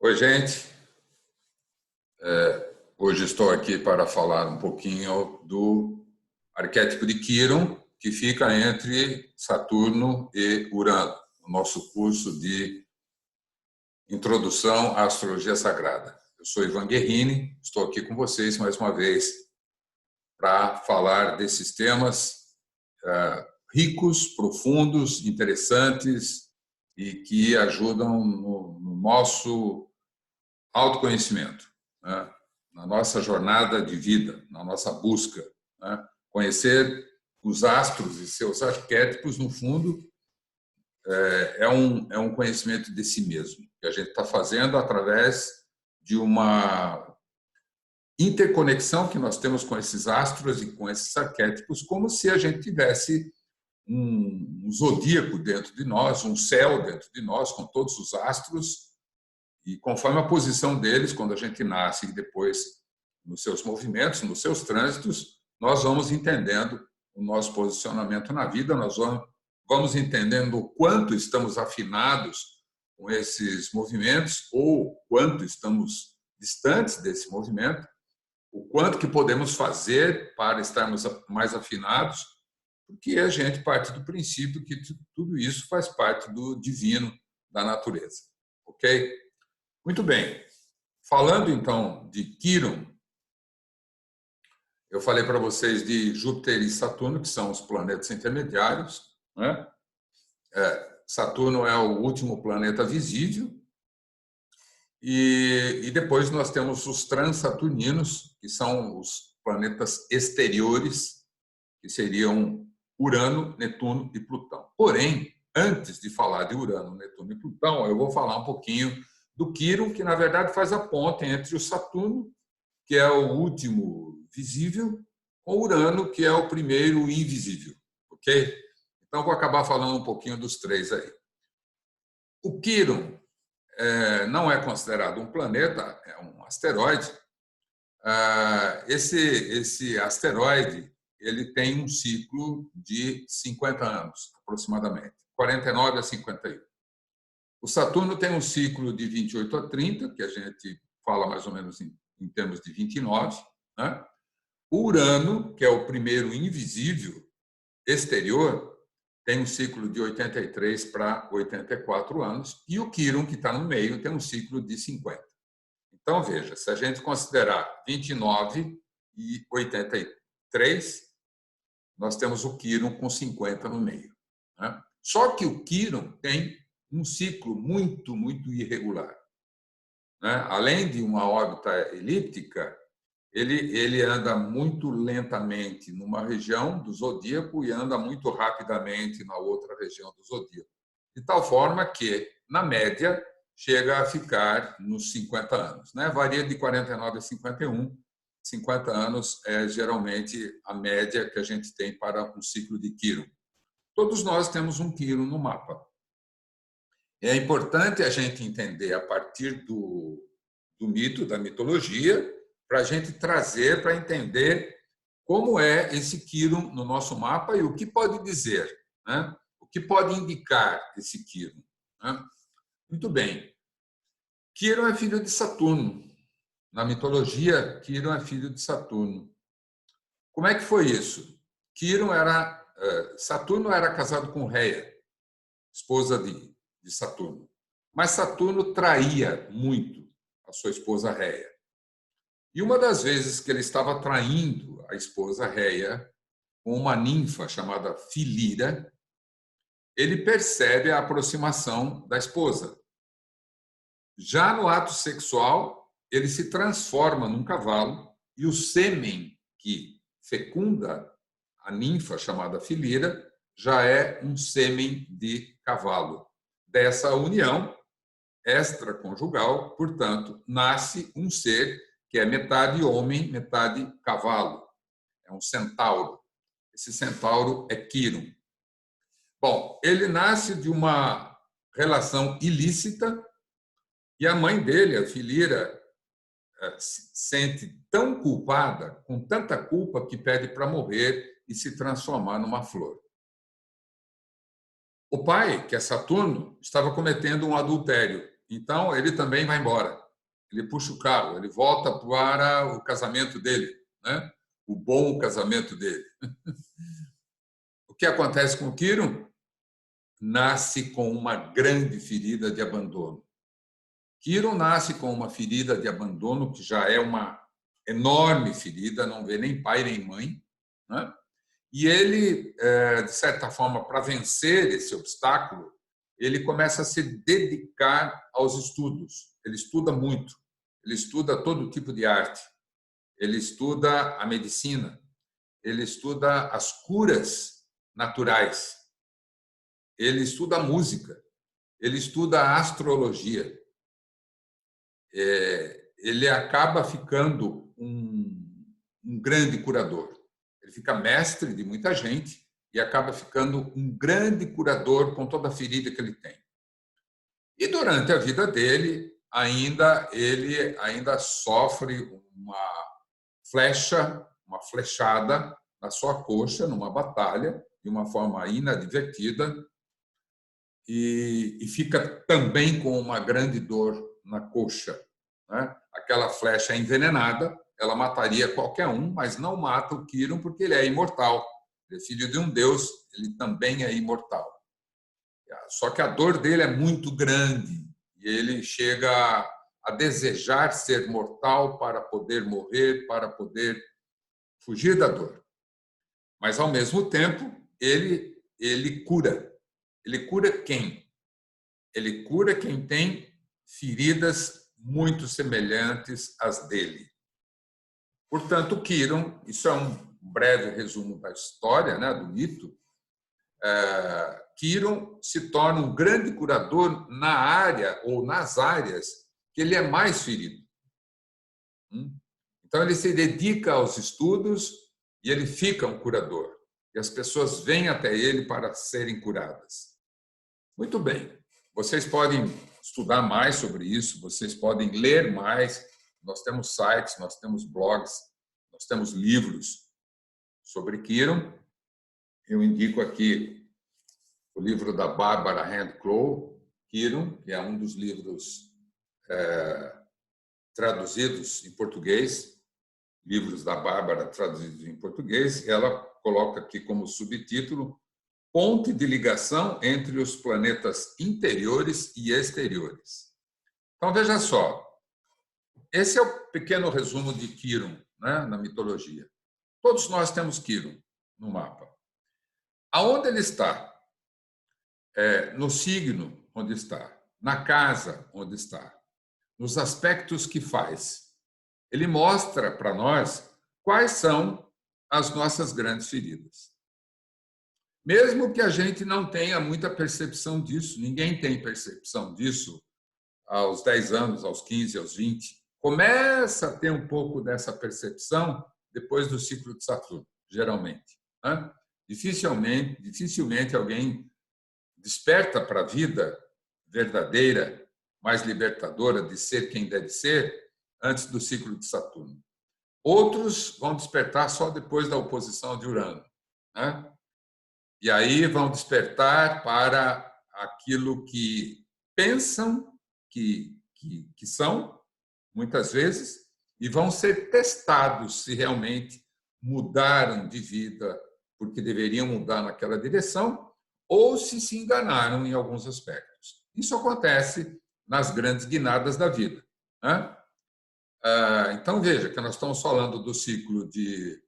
Oi, gente. Hoje estou aqui para falar um pouquinho do arquétipo de Quiron, que fica entre Saturno e Urano, no nosso curso de Introdução à Astrologia Sagrada. Eu sou Ivan Guerrini, estou aqui com vocês mais uma vez para falar desses temas ricos, profundos, interessantes e que ajudam no nosso autoconhecimento, né? Na nossa jornada de vida, na nossa busca, né? Conhecer os astros e seus arquétipos, no fundo, é um conhecimento de si mesmo, que a gente está fazendo através de uma interconexão que nós temos com esses astros e com esses arquétipos, como se a gente tivesse um zodíaco dentro de nós, um céu dentro de nós, com todos os astros. E conforme a posição deles, quando a gente nasce e depois nos seus movimentos, nos seus trânsitos, nós vamos entendendo o nosso posicionamento na vida, nós vamos entendendo o quanto estamos afinados com esses movimentos ou quanto estamos distantes desse movimento, o quanto que podemos fazer para estarmos mais afinados, porque a gente parte do princípio que tudo isso faz parte do divino, da natureza. Ok? Muito bem. Falando, então, de Quiron, eu falei para vocês de Júpiter e Saturno, que são os planetas intermediários, né? Saturno é o último planeta visível. E depois nós temos os transaturninos, que são os planetas exteriores, que seriam Urano, Netuno e Plutão. Porém, antes de falar de Urano, Netuno e Plutão, eu vou falar um pouquinho do Quiron, que na verdade faz a ponte entre o Saturno, que é o último visível, com o Urano, que é o primeiro invisível. Ok? Então, vou acabar falando um pouquinho dos três aí. O Quiron não é considerado um planeta, é um asteroide. Esse asteroide ele tem um ciclo de 50 anos, aproximadamente, 49 a 51. O Saturno tem um ciclo de 28 a 30, que a gente fala mais ou menos em termos de 29. Né? O Urano, que é o primeiro invisível exterior, tem um ciclo de 83 para 84 anos, e o Quiron, que está no meio, tem um ciclo de 50. Então, veja, se a gente considerar 29 e 83, nós temos o Quiron com 50 no meio. Né? Só que o Quiron tem um ciclo muito, muito irregular. Né? Além de uma órbita elíptica, ele anda muito lentamente numa região do zodíaco e anda muito rapidamente na outra região do zodíaco. De tal forma que, na média, chega a ficar nos 50 anos. Né? Varia de 49 a 51. 50 anos é geralmente a média que a gente tem para um ciclo de Quiron. Todos nós temos um Quiron no mapa. É importante a gente entender a partir do mito, da mitologia, para a gente trazer para entender como é esse Quiron no nosso mapa e o que pode dizer, né? O que pode indicar esse Quiron. Né? Muito bem. Quiron é filho de Saturno. Na mitologia, Quiron é filho de Saturno. Como é que foi isso? Saturno era casado com Reia, esposa de Saturno. Mas Saturno traía muito a sua esposa Reia. E uma das vezes que ele estava traindo a esposa Reia com uma ninfa chamada Filira, ele percebe a aproximação da esposa. Já no ato sexual, ele se transforma num cavalo e o sêmen que fecunda a ninfa chamada Filira já é um sêmen de cavalo. Dessa união extraconjugal, portanto, nasce um ser que é metade homem, metade cavalo. É um centauro. Esse centauro é Quiron. Bom, ele nasce de uma relação ilícita e a mãe dele, a Filira, se sente tão culpada, com tanta culpa, que pede para morrer e se transformar numa flor. O pai, que é Saturno, estava cometendo um adultério Então, ele também vai embora. Ele puxa o carro, ele volta para o casamento dele, né? O bom casamento dele. O que acontece com o Quirón? Nasce com uma grande ferida de abandono. Quirón nasce com uma ferida de abandono, que já é uma enorme ferida, não vê nem pai nem mãe, né? E ele, de certa forma, para vencer esse obstáculo, ele começa a se dedicar aos estudos. Ele estuda muito, ele estuda todo tipo de arte, ele estuda a medicina, ele estuda as curas naturais, ele estuda a música, ele estuda a astrologia. Ele acaba ficando um grande curador. Ele fica mestre de muita gente e acaba ficando um grande curador com toda a ferida que ele tem. E durante a vida dele, ele ainda sofre uma flechada na sua coxa, numa batalha, de uma forma inadvertida, e fica também com uma grande dor na coxa, né? Aquela flecha é envenenada, ela mataria qualquer um, mas não mata o Quirón porque ele é imortal. Ele é filho de um deus, ele também é imortal. Só que a dor dele é muito grande e ele chega a desejar ser mortal para poder morrer, para poder fugir da dor. Mas, ao mesmo tempo, ele cura. Ele cura quem? Ele cura quem tem feridas muito semelhantes às dele. Portanto, Quirón, isso é um breve resumo da história, né, do mito, Quirón se torna um grande curador na área ou nas áreas que ele é mais ferido. Então, ele se dedica aos estudos e ele fica um curador. E as pessoas vêm até ele para serem curadas. Muito bem. Vocês podem estudar mais sobre isso, vocês podem ler mais. Nós temos sites, nós temos blogs, nós temos livros sobre Quirón. Eu indico aqui o livro da Barbara Hand-Clough, Quirón, que é um dos livros traduzidos em português, livros da Bárbara traduzidos em português. Ela coloca aqui como subtítulo Ponte de ligação entre os planetas interiores e exteriores. Então, veja só, esse é o pequeno resumo de Quirón, né, na mitologia. Todos nós temos Quirón no mapa. Aonde ele está? No signo onde está, na casa onde está, nos aspectos que faz. Ele mostra para nós quais são as nossas grandes feridas. Mesmo que a gente não tenha muita percepção disso, ninguém tem percepção disso aos 10 anos, aos 15, aos 20. Começa a ter um pouco dessa percepção depois do ciclo de Saturno, geralmente, né? Dificilmente alguém desperta para a vida verdadeira, mais libertadora, de ser quem deve ser, antes do ciclo de Saturno. Outros vão despertar só depois da oposição de Urano, né? E aí vão despertar para aquilo que pensam que são, muitas vezes, e vão ser testados se realmente mudaram de vida porque deveriam mudar naquela direção ou se enganaram em alguns aspectos. Isso acontece nas grandes guinadas da vida, né? Então, veja que nós estamos falando do ciclo de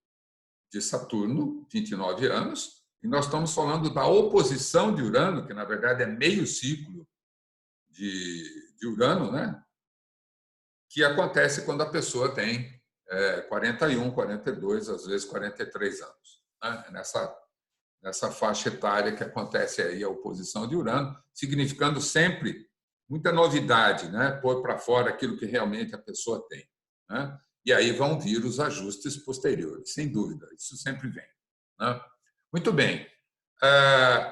Saturno, 29 anos, e nós estamos falando da oposição de Urano, que, na verdade, é meio ciclo de Urano, né? Que acontece quando a pessoa tem 41, 42, às vezes 43 anos. Né? Nessa faixa etária que acontece aí a oposição de Urano, significando sempre muita novidade, né? Pôr para fora aquilo que realmente a pessoa tem, né? E aí vão vir os ajustes posteriores, sem dúvida, isso sempre vem, né? Muito bem.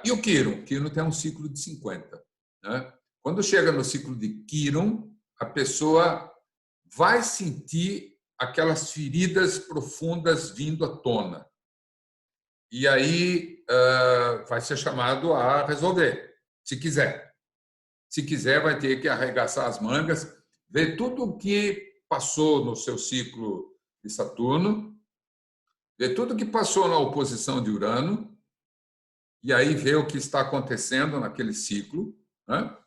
E o Quirón? Quirón tem um ciclo de 50. Né? Quando chega no ciclo de Quirón, a pessoa vai sentir aquelas feridas profundas vindo à tona. E aí vai ser chamado a resolver, se quiser. Se quiser, vai ter que arregaçar as mangas, ver tudo o que passou no seu ciclo de Saturno, ver tudo o que passou na oposição de Urano, e aí ver o que está acontecendo naquele ciclo, né?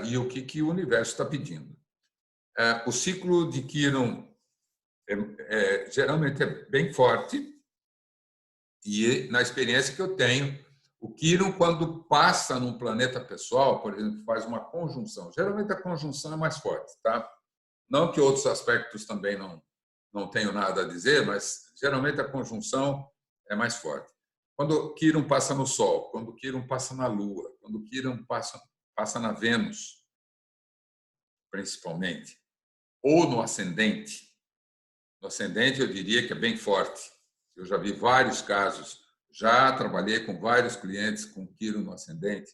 E o que o universo está pedindo. O ciclo de Quiron geralmente é bem forte, e na experiência que eu tenho, o Quiron, quando passa num planeta pessoal, por exemplo, faz uma conjunção. Geralmente a conjunção é mais forte, tá? Não que outros aspectos também não tenham nada a dizer, mas geralmente a conjunção é mais forte. Quando Quiron passa no Sol, quando Quiron passa na Lua, quando Quiron passa na Vênus, principalmente, ou no ascendente. No ascendente, eu diria que é bem forte. Eu já vi vários casos, já trabalhei com vários clientes com Quiron no ascendente.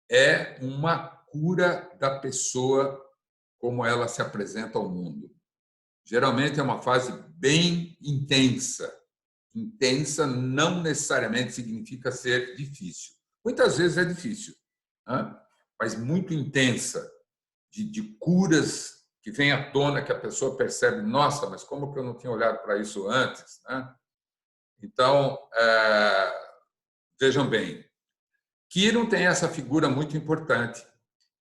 É uma cura da pessoa como ela se apresenta ao mundo. Geralmente é uma fase bem intensa. Intensa não necessariamente significa ser difícil. Muitas vezes é difícil, né? Mas muito intensa, de curas que vem à tona, que a pessoa percebe, nossa, mas como que eu não tinha olhado para isso antes, né? Então, vejam bem, Quiron tem essa figura muito importante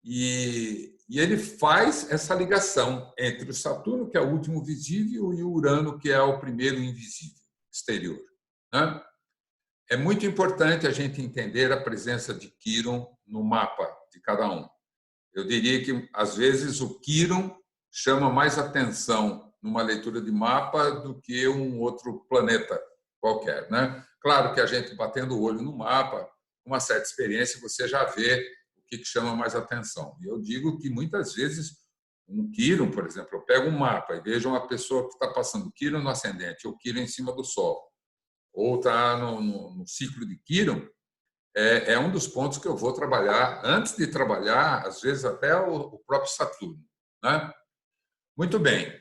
e ele faz essa ligação entre o Saturno, que é o último visível, e o Urano, que é o primeiro invisível, exterior, né? É muito importante a gente entender a presença de Quiron no mapa de cada um. Eu diria que, às vezes, o Quiron chama mais atenção numa leitura de mapa do que um outro planeta qualquer, né? Claro que a gente, batendo o olho no mapa, com uma certa experiência, você já vê o que chama mais atenção. E eu digo que, muitas vezes, um Quiron, por exemplo, eu pego um mapa e vejo uma pessoa que está passando Quiron no ascendente ou Quiron em cima do Sol, ou está no ciclo de Quiron, é um dos pontos que eu vou trabalhar, antes de trabalhar, às vezes, até o próprio Saturno, né? Muito bem.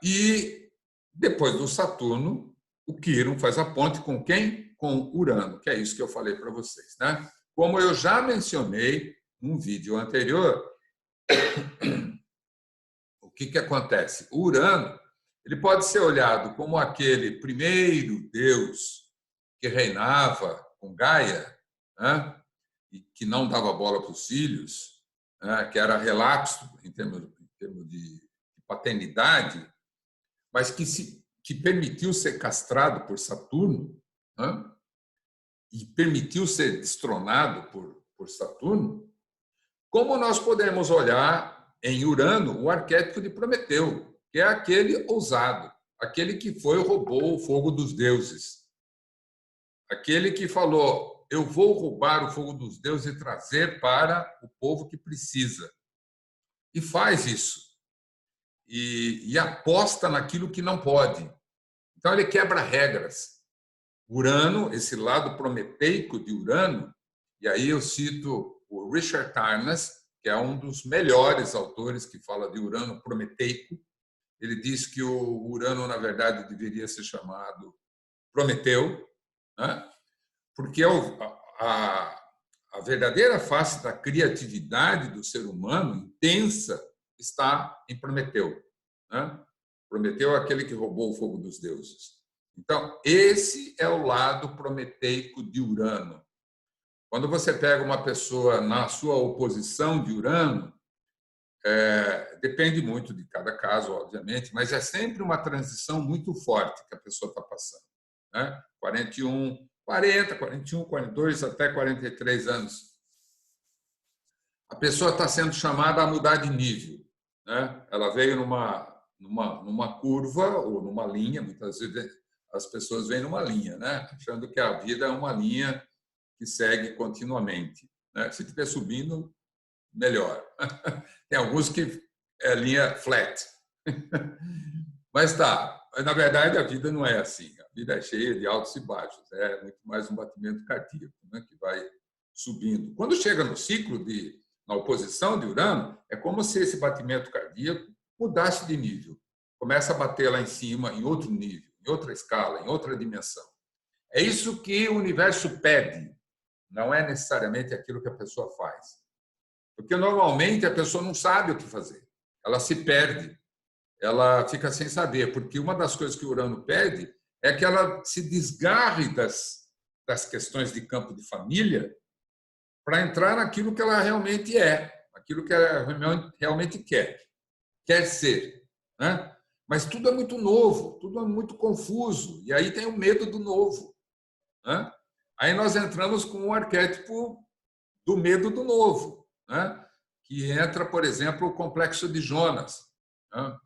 E depois do Saturno, o Quiron faz a ponte com quem? Com Urano, que é isso que eu falei para vocês, né? Como eu já mencionei num vídeo anterior, o que acontece? O Urano, ele pode ser olhado como aquele primeiro deus que reinava com Gaia, né? E que não dava bola para os filhos, né? Que era relapso em termos de paternidade, mas que permitiu ser castrado por Saturno, né? E permitiu ser destronado por Saturno. Como nós podemos olhar em Urano o arquétipo de Prometeu, que é aquele ousado, aquele que roubou o fogo dos deuses, aquele que falou: eu vou roubar o fogo dos deuses e trazer para o povo que precisa. E faz isso. E aposta naquilo que não pode. Então, ele quebra regras. Urano, esse lado prometeico de Urano, e aí eu cito o Richard Tarnas, que é um dos melhores autores que fala de Urano prometeico. Ele diz que o Urano, na verdade, deveria ser chamado Prometeu, né? Porque a verdadeira face da criatividade do ser humano, intensa, está em Prometeu, né? Prometeu é aquele que roubou o fogo dos deuses. Então, esse é o lado prometeico de Urano. Quando você pega uma pessoa na sua oposição de Urano, depende muito de cada caso, obviamente, mas é sempre uma transição muito forte que a pessoa está passando, né? 41, 40, 41, 42, até 43 anos. A pessoa está sendo chamada a mudar de nível, né? Ela veio numa curva ou numa linha, muitas vezes as pessoas vêm numa linha, né? Achando que a vida é uma linha que segue continuamente, né? Se estiver subindo, melhor. Tem alguns que é linha flat. Mas tá, na verdade a vida não é assim. A vida é cheia de altos e baixos. É muito mais um batimento cardíaco, né, que vai subindo. Quando chega no ciclo na oposição de Urano, é como se esse batimento cardíaco mudasse de nível. Começa a bater lá em cima, em outro nível, em outra escala, em outra dimensão. É isso que o universo pede, não é necessariamente aquilo que a pessoa faz. Porque, normalmente, a pessoa não sabe o que fazer. Ela se perde, ela fica sem saber. Porque uma das coisas que o Urano pede é que ela se desgarre das questões de campo de família para entrar naquilo que ela realmente é, aquilo que ela realmente quer ser, né? Mas tudo é muito novo, tudo é muito confuso, e aí tem o medo do novo, né? Aí nós entramos com o arquétipo do medo do novo, né? Que entra, por exemplo, o complexo de Jonas, né?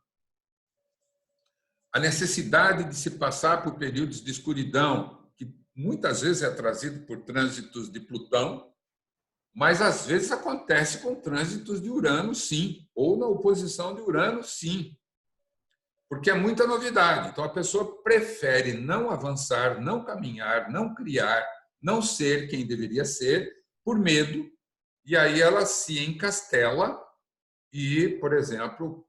A necessidade de se passar por períodos de escuridão, que muitas vezes é trazido por trânsitos de Plutão, mas às vezes acontece com trânsitos de Urano, sim, ou na oposição de Urano, sim, porque é muita novidade. Então a pessoa prefere não avançar, não caminhar, não criar, não ser quem deveria ser, por medo, e aí ela se encastela e, por exemplo,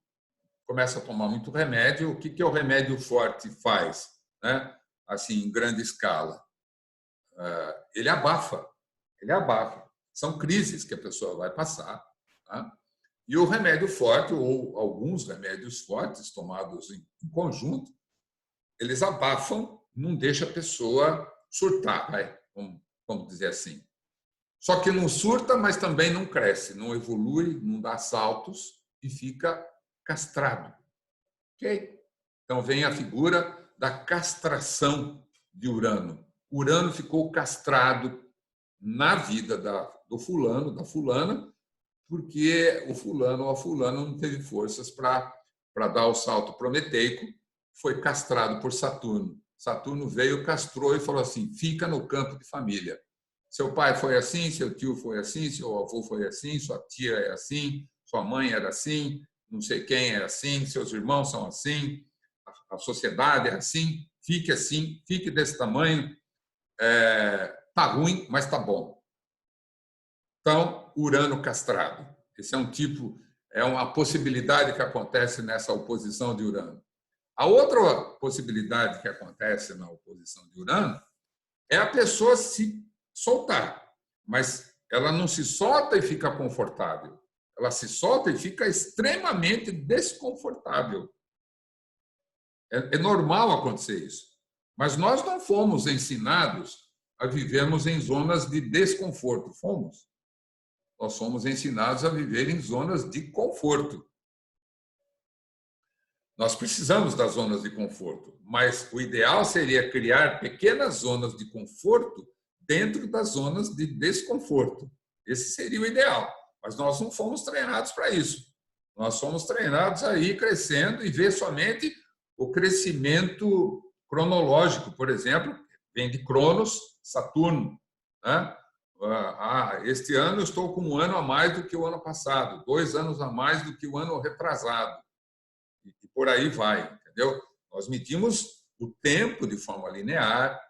começa a tomar muito remédio. O que o remédio forte faz, né? Assim, em grande escala? Ele abafa, ele abafa. São crises que a pessoa vai passar, tá? E o remédio forte, ou alguns remédios fortes tomados em conjunto, eles abafam, não deixa a pessoa surtar, vamos dizer assim. Só que não surta, mas também não cresce, não evolui, não dá saltos e fica castrado. Ok? Então vem a figura da castração de Urano. Urano ficou castrado na vida do fulano, da fulana, porque o fulano ou a fulana não teve forças para dar o salto prometeico, foi castrado por Saturno. Saturno veio, castrou e falou assim: fica no campo de família. Seu pai foi assim, seu tio foi assim, seu avô foi assim, sua tia é assim, sua mãe era assim, não sei quem é assim, seus irmãos são assim, a sociedade é assim, fique desse tamanho, tá ruim, mas tá bom. Então, Urano castrado. Esse é um tipo, é uma possibilidade que acontece nessa oposição de Urano. A outra possibilidade que acontece na oposição de Urano é a pessoa se soltar, mas ela não se solta e fica confortável. Ela se solta e fica extremamente desconfortável. É normal acontecer isso. Mas nós não fomos ensinados a vivermos em zonas de desconforto. Fomos. Nós somos ensinados a viver em zonas de conforto. Nós precisamos das zonas de conforto, mas o ideal seria criar pequenas zonas de conforto dentro das zonas de desconforto. Esse seria o ideal, mas nós não fomos treinados para isso. Nós fomos treinados a ir crescendo e ver somente o crescimento cronológico, por exemplo, vem de Cronos, Saturno, né? Este ano eu estou com 1 ano a mais do que o ano passado, 2 anos a mais do que o ano retrasado, e por aí vai, entendeu? Nós medimos o tempo de forma linear,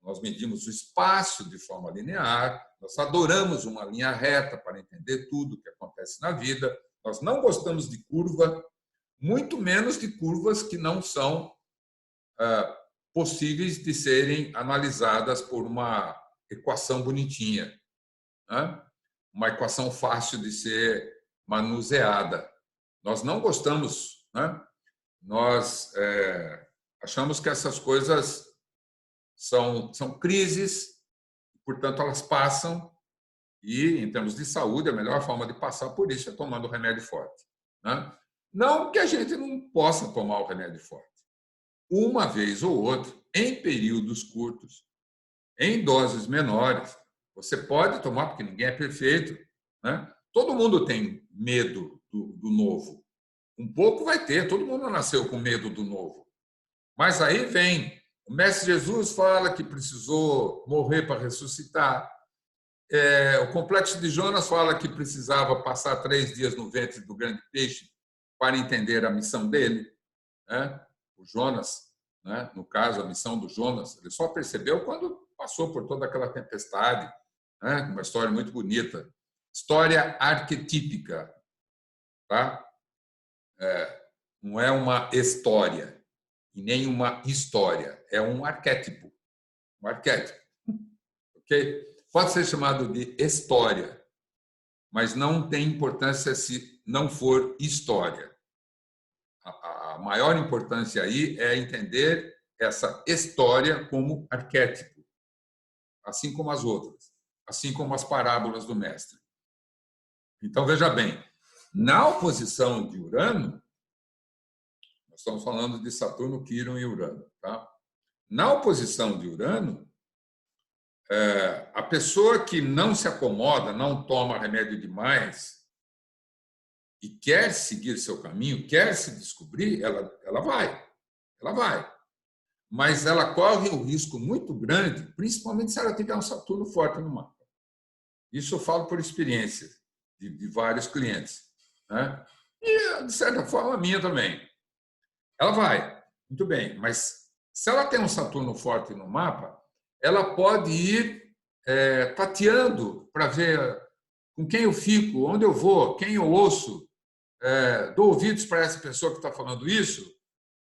nós medimos o espaço de forma linear, nós adoramos uma linha reta para entender tudo o que acontece na vida, nós não gostamos de curva, muito menos de curvas que não são possíveis de serem analisadas por uma equação bonitinha, né? Uma equação fácil de ser manuseada. Nós não gostamos, né? Nós achamos que essas coisas são crises, portanto, elas passam, e, em termos de saúde, a melhor forma de passar por isso é tomando remédio forte, né? Não que a gente não possa tomar o remédio forte. Uma vez ou outra, em períodos curtos, em doses menores, você pode tomar, porque ninguém é perfeito, né? Todo mundo tem medo do novo. Um pouco vai ter, todo mundo nasceu com medo do novo. Mas aí vem, o Mestre Jesus fala que precisou morrer para ressuscitar. O Complexo de Jonas fala que precisava passar 3 dias no ventre do grande peixe para entender a missão dele, né? O Jonas, né? No caso, a missão do Jonas, ele só percebeu quando passou por toda aquela tempestade, né? Uma história muito bonita. História arquetípica, tá? Não é uma história e nem uma história, é um arquétipo. Um arquétipo. Ok? Pode ser chamado de história, mas não tem importância se não for história. A maior importância aí é entender essa história como arquétipo, assim como as outras, assim como as parábolas do mestre. Então, veja bem, na oposição de Urano, nós estamos falando de Saturno, Quirón e Urano, tá? Na oposição de Urano, a pessoa que não se acomoda, não toma remédio demais e quer seguir seu caminho, quer se descobrir, ela vai. Mas ela corre um risco muito grande, principalmente se ela tiver um Saturno forte no mapa. Isso eu falo por experiência de vários clientes, né? E, de certa forma, a minha também. Ela vai, muito bem, mas se ela tem um Saturno forte no mapa, ela pode ir tateando para ver com quem eu fico, onde eu vou, quem eu ouço, dou ouvidos para essa pessoa que está falando isso.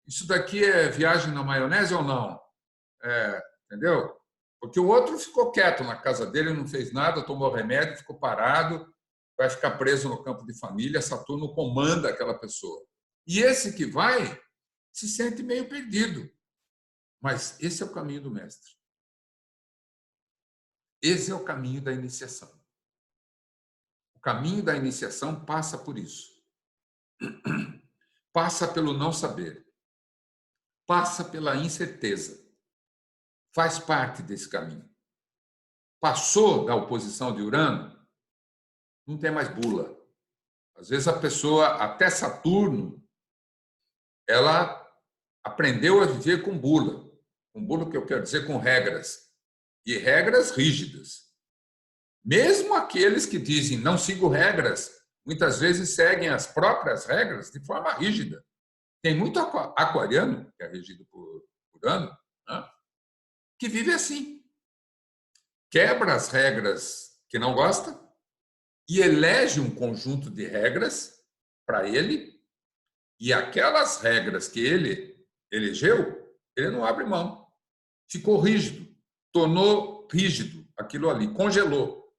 Isso daqui é viagem na maionese ou não? Entendeu? Porque o outro ficou quieto na casa dele, não fez nada, tomou remédio, ficou parado, vai ficar preso no campo de família, Saturno comanda aquela pessoa. E esse que vai se sente meio perdido. Mas esse é o caminho do mestre. Esse é o caminho da iniciação. O caminho da iniciação passa por isso. Passa pelo não saber. Passa pela incerteza. Faz parte desse caminho. Passou da oposição de Urano, não tem mais bula. Às vezes a pessoa, até Saturno, ela aprendeu a viver com bula. Com bula que eu quero dizer com regras. E regras rígidas. Mesmo aqueles que dizem não sigo regras, muitas vezes seguem as próprias regras de forma rígida. Tem muito aquariano, que é regido por Urano, né, que vive assim. Quebra as regras que não gosta e elege um conjunto de regras para ele, e aquelas regras que ele elegeu, ele não abre mão. Ficou rígido, tornou rígido aquilo ali, congelou.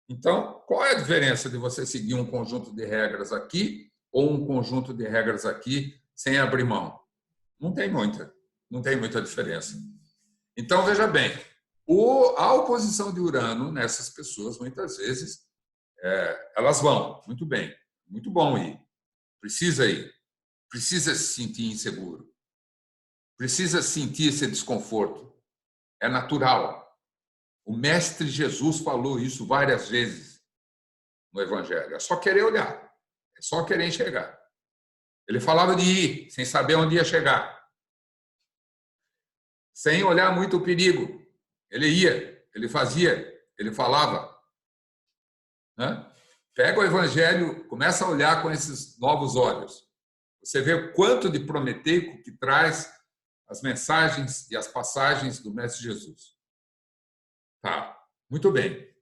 Então, qual é a diferença de você seguir um conjunto de regras aqui ou um conjunto de regras aqui sem abrir mão? Não tem muita diferença. Então, veja bem, a oposição de Urano nessas pessoas, muitas vezes, elas vão, muito bem, muito bom ir, precisa ir, precisa se sentir inseguro, precisa sentir esse desconforto, é natural. O Mestre Jesus falou isso várias vezes no Evangelho. É só querer olhar, é só querer enxergar. Ele falava de ir, sem saber onde ia chegar, sem olhar muito o perigo. Ele ia, ele fazia, ele falava. Né? Pega o Evangelho, começa a olhar com esses novos olhos. Você vê o quanto de prometeico que traz as mensagens e as passagens do Mestre Jesus. Tá, muito bem.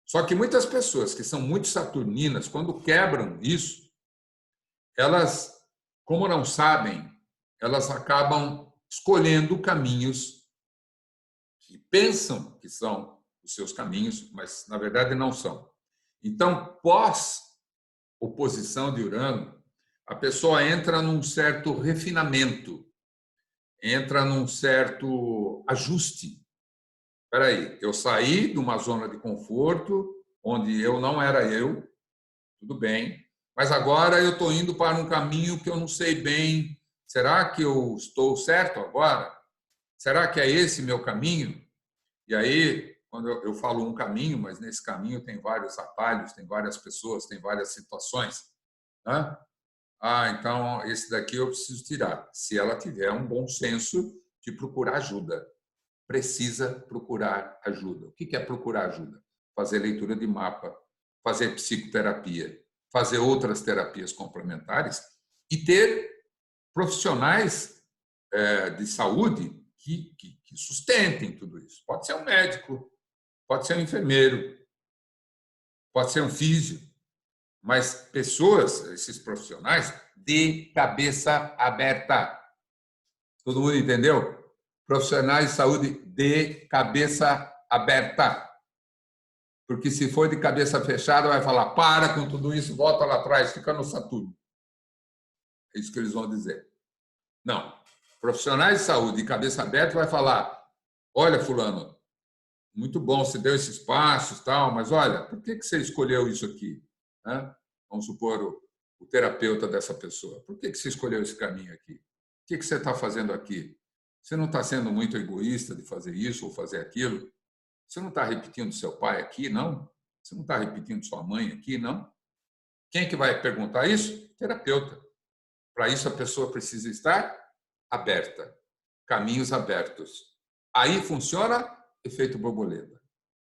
Só que muitas pessoas que são muito saturninas, quando quebram isso, elas, como não sabem, elas acabam escolhendo caminhos que pensam que são os seus caminhos, mas na verdade não são. Então, pós-oposição de Urano, a pessoa entra num certo refinamento, entra num certo ajuste. Espera aí, eu saí de uma zona de conforto, onde eu não era eu, tudo bem, mas agora eu estou indo para um caminho que eu não sei bem. Será que eu estou certo agora? Será que é esse meu caminho? E aí, quando eu falo um caminho, mas nesse caminho tem vários atalhos, tem várias pessoas, tem várias situações. Né? Então esse daqui eu preciso tirar. Se ela tiver um bom senso de procurar ajuda. Precisa procurar ajuda. O que é procurar ajuda? Fazer leitura de mapa, fazer psicoterapia, fazer outras terapias complementares e ter profissionais de saúde que sustentem tudo isso. Pode ser um médico, pode ser um enfermeiro, pode ser um físio, mas pessoas, esses profissionais, de cabeça aberta. Todo mundo entendeu? Profissionais de saúde de cabeça aberta. Porque se for de cabeça fechada, vai falar, para com tudo isso, volta lá atrás, fica no Saturno. É isso que eles vão dizer. Não. Profissionais de saúde de cabeça aberta vai falar, olha, fulano, muito bom, você deu esses passos, tal, mas olha, por que você escolheu isso aqui? Né? Vamos supor o terapeuta dessa pessoa. Por que você escolheu esse caminho aqui? O que você está fazendo aqui? Você não está sendo muito egoísta de fazer isso ou fazer aquilo? Você não está repetindo seu pai aqui, não? Você não está repetindo sua mãe aqui, não? Quem que vai perguntar isso? Terapeuta. Para isso, a pessoa precisa estar aberta, caminhos abertos. Aí funciona efeito borboleta.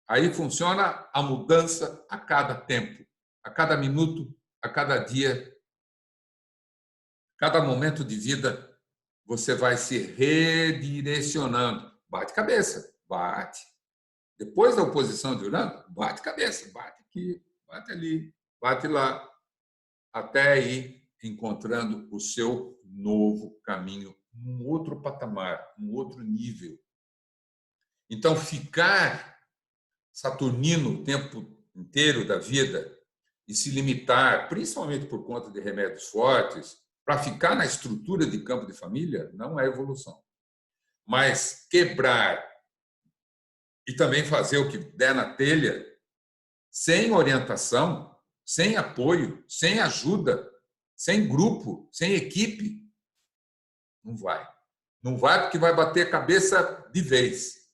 Aí funciona a mudança a cada tempo, a cada minuto, a cada dia, cada momento de vida, você vai se redirecionando. Bate cabeça, bate. Depois da oposição de Urano, bate cabeça, bate aqui, bate ali, bate lá, até ir encontrando o seu novo caminho, um outro patamar, um outro nível. Então, ficar saturnino o tempo inteiro da vida e se limitar, principalmente por conta de remédios fortes, para ficar na estrutura de campo de família, não é evolução. Mas quebrar e também fazer o que der na telha, sem orientação, sem apoio, sem ajuda, sem grupo, sem equipe, não vai. Não vai porque vai bater a cabeça de vez.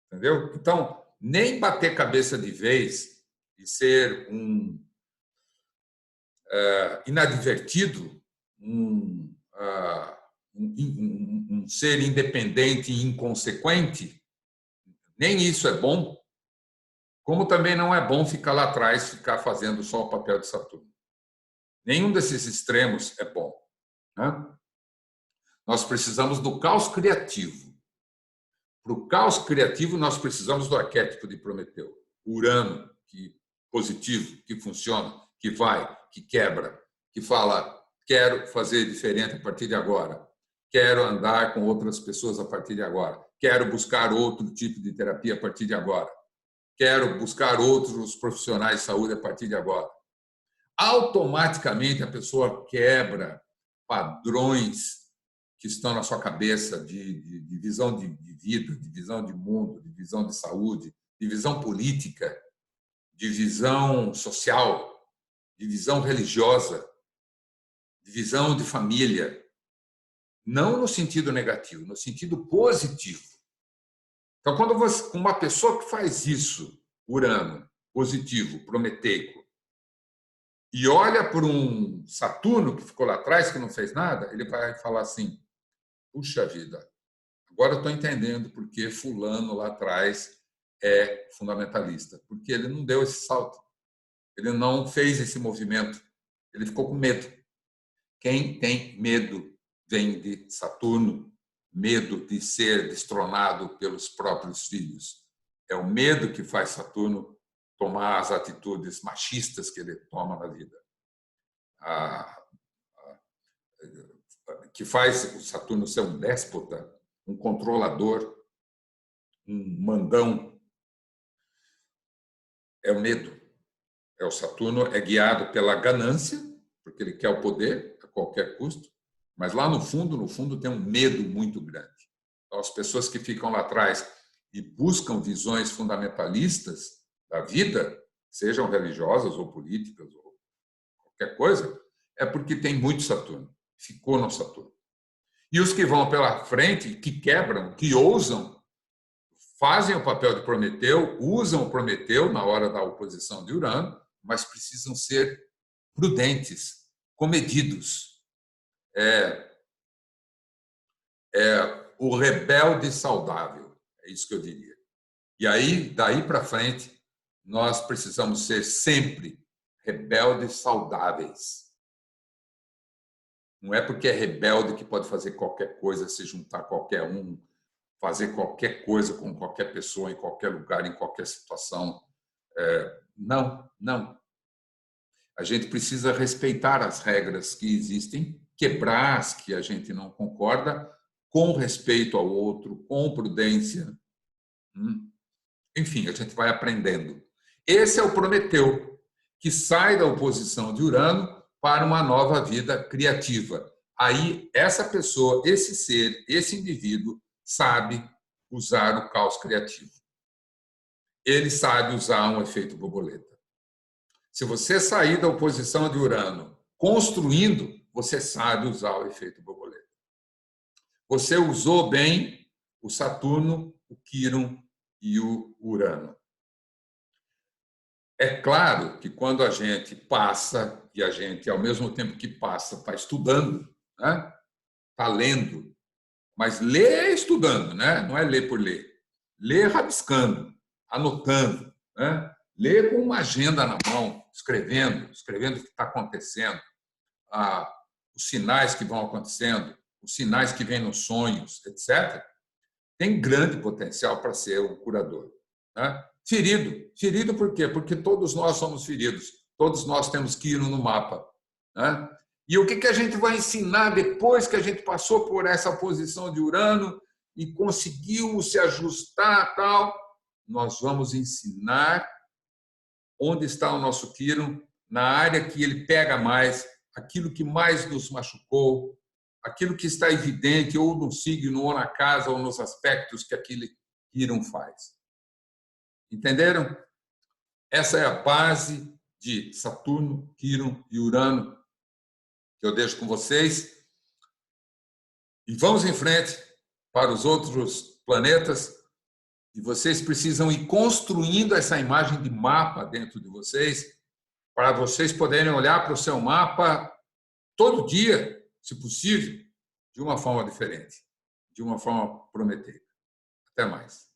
Entendeu? Então, nem bater cabeça de vez e ser um inadvertido, um ser independente e inconsequente, nem isso é bom, como também não é bom ficar lá atrás, ficar fazendo só o papel de Saturno. Nenhum desses extremos é bom. Né? Nós precisamos do caos criativo. Para o caos criativo, nós precisamos do arquétipo de Prometeu. Urano, que positivo, que funciona, que vai, que quebra, que fala, quero fazer diferente a partir de agora, quero andar com outras pessoas a partir de agora, quero buscar outro tipo de terapia a partir de agora, quero buscar outros profissionais de saúde a partir de agora. Automaticamente a pessoa quebra padrões que estão na sua cabeça de visão de vida, de visão de mundo, de visão de saúde, de visão política, de visão social, de visão religiosa, de visão de família. Não no sentido negativo, no sentido positivo. Então, quando uma pessoa que faz isso, Urano, positivo, prometeico, e olha por um Saturno que ficou lá atrás, que não fez nada, ele vai falar assim, puxa vida, agora eu estou entendendo por que fulano lá atrás é fundamentalista. Porque ele não deu esse salto. Ele não fez esse movimento. Ele ficou com medo. Quem tem medo vem de Saturno. Medo de ser destronado pelos próprios filhos. É o medo que faz Saturno tomar as atitudes machistas que ele toma na vida. Que faz o Saturno ser um déspota, um controlador, um mandão, é o medo. O Saturno é guiado pela ganância, porque ele quer o poder a qualquer custo, mas lá no fundo tem um medo muito grande. Então, as pessoas que ficam lá atrás e buscam visões fundamentalistas da vida, sejam religiosas ou políticas ou qualquer coisa, é porque tem muito Saturno, ficou no Saturno. E os que vão pela frente, que quebram, que ousam, fazem o papel de Prometeu, usam o Prometeu na hora da oposição de Urano, mas precisam ser prudentes, comedidos. O rebelde saudável, é isso que eu diria. E aí, daí para frente, nós precisamos ser sempre rebeldes saudáveis. Não é porque é rebelde que pode fazer qualquer coisa, se juntar a qualquer um, fazer qualquer coisa com qualquer pessoa, em qualquer lugar, em qualquer situação. Não, não. A gente precisa respeitar as regras que existem, quebrar as que a gente não concorda, com respeito ao outro, com prudência. Enfim, a gente vai aprendendo. Esse é o Prometeu, que sai da oposição de Urano para uma nova vida criativa. Aí, essa pessoa, esse ser, esse indivíduo, sabe usar o caos criativo. Ele sabe usar um efeito borboleta. Se você sair da oposição de Urano construindo, você sabe usar o efeito borboleta. Você usou bem o Saturno, o Quirón e o Urano. É claro que quando a gente passa, e a gente, ao mesmo tempo que passa, está estudando, né? Está lendo, mas ler estudando, né? Não é ler por ler. Ler rabiscando, anotando, né? Ler com uma agenda na mão, escrevendo o que está acontecendo, os sinais que vão acontecendo, os sinais que vêm nos sonhos, etc. Tem grande potencial para ser um curador, né? Ferido por quê? Porque todos nós somos feridos, todos nós temos Quirón no mapa, né? E o que a gente vai ensinar depois que a gente passou por essa posição de Urano e conseguiu se ajustar, tal? Nós vamos ensinar onde está o nosso Quirón, na área que ele pega mais, aquilo que mais nos machucou, aquilo que está evidente ou no signo, ou na casa, ou nos aspectos que aquele Quirón faz. Entenderam? Essa é a base de Saturno, Quirón e Urano que eu deixo com vocês. E vamos em frente para os outros planetas. E vocês precisam ir construindo essa imagem de mapa dentro de vocês, para vocês poderem olhar para o seu mapa todo dia, se possível, de uma forma diferente, de uma forma prometeica. Até mais.